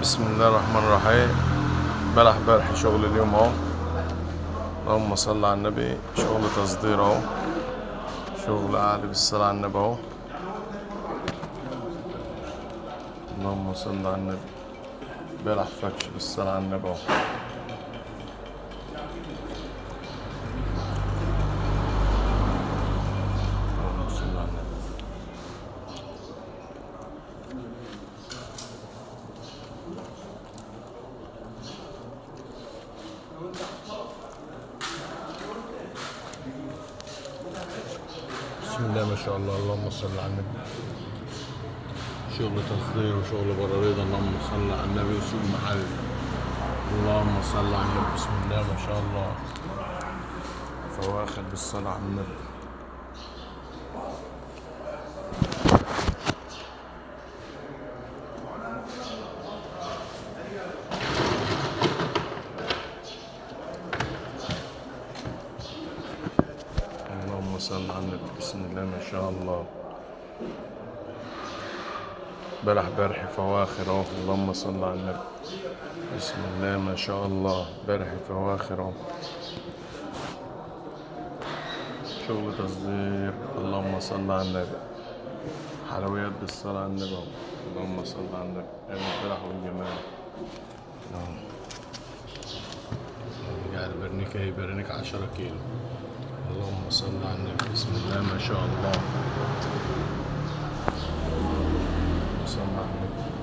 بسم الله الرحمن الرحيم. بلح شغل اليوم اهو. اللهم صل على النبي. شغل تصدير اهو. شغل عالي بالصلاة على النبي اهو. اللهم صل على النبي. بلح فكش بالصلاة على النبي اهو. اللهم صل على النبي. بسم الله ما شاء الله. اللهم صل على النبي. شغل تصدير وشغل براريد. اللهم صل على النبي. وسوق محل. اللهم صل على النبي. بسم الله ما شاء الله. فواخر بالصلاة على النبي. اللهم صل على النبي. بسم الله ما شاء الله. برح فواخر اهو. اللهم صل على النبي. بسم الله ما شاء الله. برح فواخر اهو. شغل تصدير. اللهم صل على النبي. حلويات بالصلاة على النبي اهو. اللهم صل على النبي. الفرح والجمال. قاعد برنيك 10 كيلو. اللهم صل على النبي. بسم الله ما شاء الله. صل على النبي.